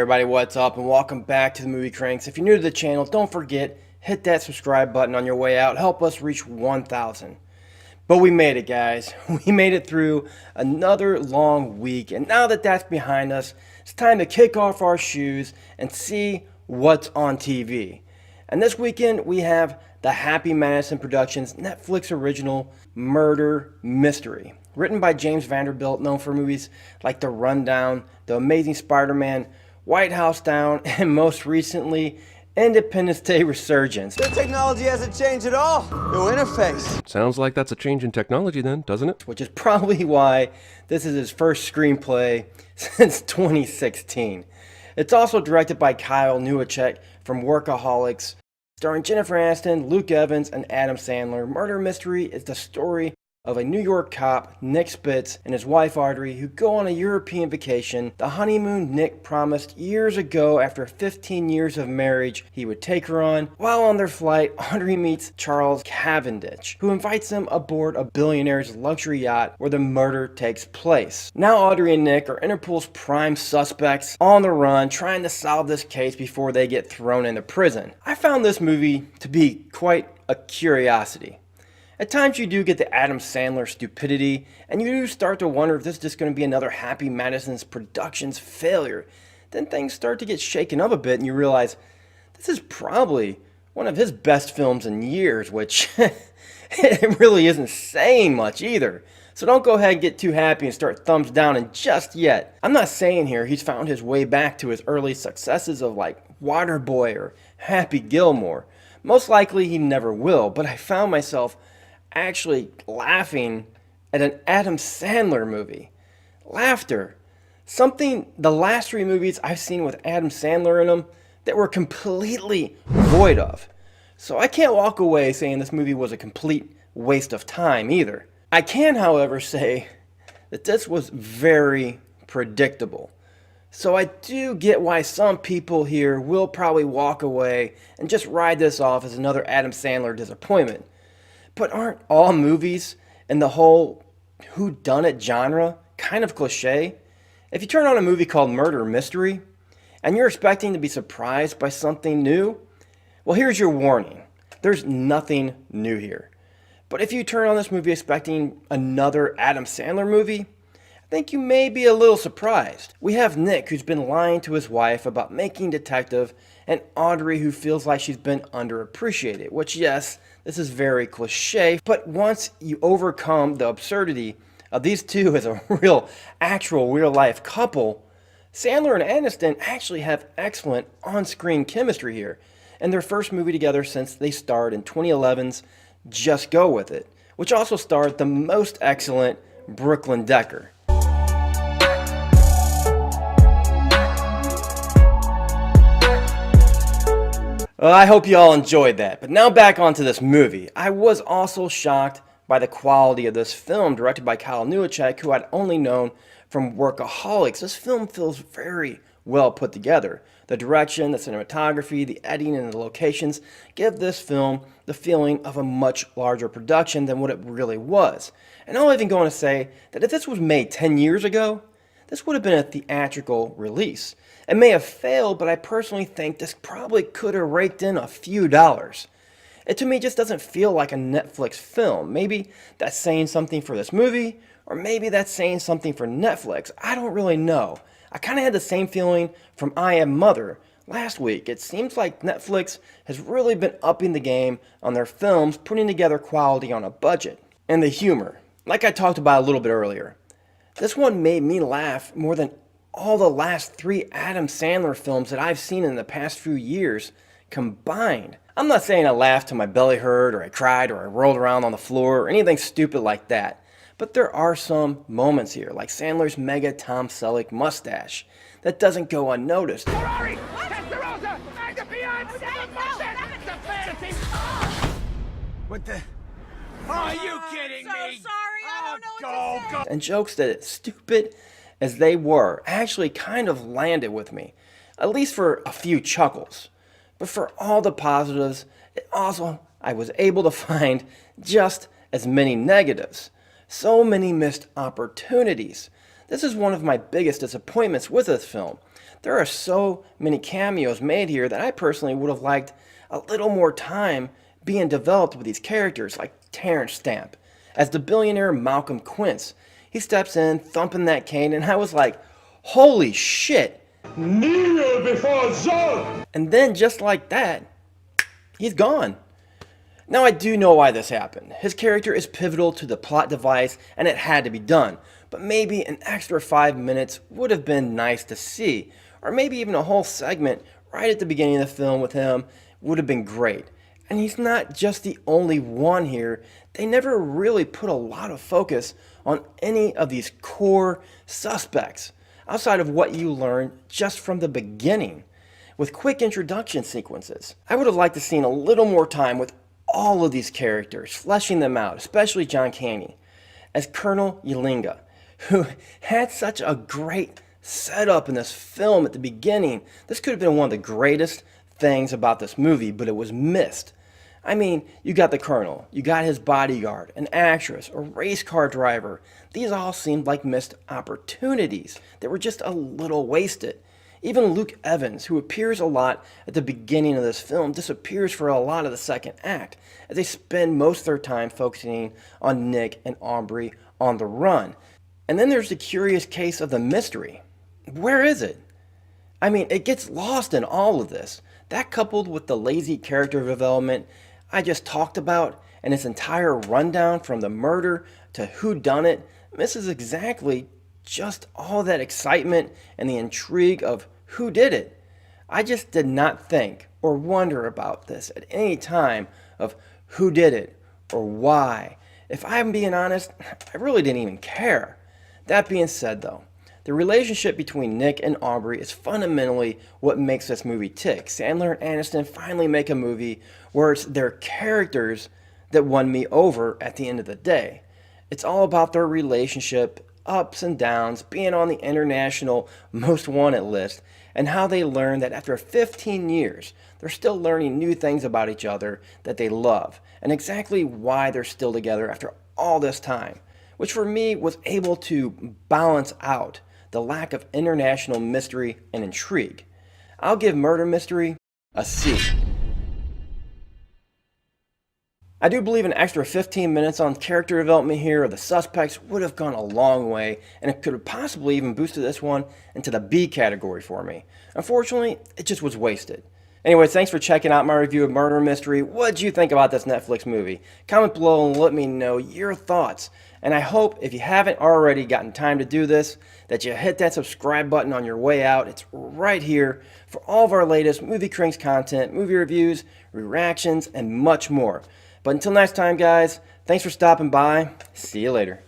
everybody, what's up, and welcome back to the Movie Cranks. If you're new to the channel, don't forget, hit that subscribe button on your way out. Help us reach 1,000. But we made it, guys. We made it through another long week, and now that that's behind us, it's time to kick off our shoes and see what's on TV. And this weekend, we have the Happy Madison Productions Netflix original Murder Mystery. Written by James Vanderbilt, known for movies like The Rundown, The Amazing Spider-Man, White House Down, and most recently, Independence Day Resurgence. The technology hasn't changed at all. No interface. Sounds like that's a change in technology then, doesn't it? Which is probably why this is his first screenplay since 2016. It's also directed by Kyle Newacheck from Workaholics, starring Jennifer Aniston, Luke Evans, and Adam Sandler. Murder Mystery is the story of a New York cop, Nick Spitz, and his wife Audrey, who go on a European vacation. The honeymoon Nick promised years ago after 15 years of marriage he would take her on. While on their flight, Audrey meets Charles Cavendish, who invites them aboard a billionaire's luxury yacht where the murder takes place. Now Audrey and Nick are Interpol's prime suspects on the run, trying to solve this case before they get thrown into prison. I found this movie to be quite a curiosity. At times you do get the Adam Sandler stupidity, and you do start to wonder if this is just going to be another Happy Madison's Productions failure. Then things start to get shaken up a bit and you realize this is probably one of his best films in years, which it really isn't saying much either. So don't go ahead and get too happy and start thumbs down and just yet. I'm not saying here he's found his way back to his early successes of like Waterboy or Happy Gilmore. Most likely he never will, but I found myself actually laughing at an Adam Sandler movie. Laughter. Something the last three movies I've seen with Adam Sandler in them that were completely void of. So I can't walk away saying this movie was a complete waste of time either. I can, however, say that this was very predictable. So I do get why some people here will probably walk away and just ride this off as another Adam Sandler disappointment. But aren't all movies in the whole whodunit genre kind of cliche? If you turn on a movie called Murder Mystery and you're expecting to be surprised by something new, well, here's your warning. There's nothing new here. But if you turn on this movie expecting another Adam Sandler movie, I think you may be a little surprised. We have Nick, who's been lying to his wife about making detective, and Audrey, who feels like she's been underappreciated, which, yes, this is very cliche, but once you overcome the absurdity of these two as a real-life couple, Sandler and Aniston actually have excellent on-screen chemistry here, and their first movie together since they starred in 2011's Just Go With It, which also starred the most excellent Brooklyn Decker. Well, I hope you all enjoyed that, but now back onto this movie. I was also shocked by the quality of this film, directed by Kyle Newacheck, who I'd only known from Workaholics. This film feels very well put together. The direction, the cinematography, the editing, and the locations give this film the feeling of a much larger production than what it really was. And I'll even go on to say that if this was made 10 years ago, this would have been a theatrical release. It may have failed, but I personally think this probably could have raked in a few dollars. It to me just doesn't feel like a Netflix film. Maybe that's saying something for this movie, or maybe that's saying something for Netflix. I don't really know. I kind of had the same feeling from I Am Mother last week. It seems like Netflix has really been upping the game on their films, putting together quality on a budget. And the humor, like I talked about a little bit earlier. This one made me laugh more than all the last three Adam Sandler films that I've seen in the past few years combined. I'm not saying I laughed till my belly hurt, or I cried, or I rolled around on the floor, or anything stupid like that. But there are some moments here, like Sandler's mega Tom Selleck mustache, that doesn't go unnoticed. Ferrari! Testarossa! Magna Fiance! It's a fantasy! What the? Oh, are you kidding me? So sorry, I don't know what to say. And jokes that, as stupid as they were, actually kind of landed with me, at least for a few chuckles. But for all the positives, I was able to find just as many negatives. So many missed opportunities. This is one of my biggest disappointments with this film. There are so many cameos made here that I personally would have liked a little more time being developed with these characters, like Terrence Stamp as the billionaire Malcolm Quince. He steps in, thumping that cane, and I was like, holy shit. Kneel before Zod! And then just like that, he's gone. Now I do know why this happened. His character is pivotal to the plot device and it had to be done. But maybe an extra 5 minutes would have been nice to see. Or maybe even a whole segment right at the beginning of the film with him would have been great. And he's not just the only one here. They never really put a lot of focus on any of these core suspects outside of what you learn just from the beginning with quick introduction sequences. I would have liked to have seen a little more time with all of these characters, fleshing them out, especially John Caney as Colonel Ylinga, who had such a great setup in this film at the beginning. This could have been one of the greatest things about this movie, but it was missed. I mean, you got the Colonel, you got his bodyguard, an actress, a race car driver. These all seemed like missed opportunities that were just a little wasted. Even Luke Evans, who appears a lot at the beginning of this film, disappears for a lot of the second act, as they spend most of their time focusing on Nick and Aubrey on the run. And then there's the curious case of the mystery. Where is it? I mean, it gets lost in all of this. That coupled with the lazy character development I just talked about, and its entire rundown from the murder to whodunit, misses exactly just all that excitement and the intrigue of who did it. I just did not think or wonder about this at any time of who did it or why. If I'm being honest, I really didn't even care. That being said though, the relationship between Nick and Aubrey is fundamentally what makes this movie tick. Sandler and Aniston finally make a movie where it's their characters that won me over at the end of the day. It's all about their relationship, ups and downs, being on the international most wanted list, and how they learn that after 15 years, they're still learning new things about each other that they love, and exactly why they're still together after all this time, which for me was able to balance out the lack of international mystery and intrigue. I'll give Murder Mystery a C. I do believe an extra 15 minutes on character development here of the suspects would have gone a long way, and it could have possibly even boosted this one into the B category for me. Unfortunately, it just was wasted. Anyways, thanks for checking out my review of Murder Mystery. What did you think about this Netflix movie? Comment below and let me know your thoughts. And I hope, if you haven't already gotten time to do this, that you hit that subscribe button on your way out. It's right here for all of our latest Movie Cranks content, movie reviews, reactions, and much more. But until next time, guys, thanks for stopping by. See you later.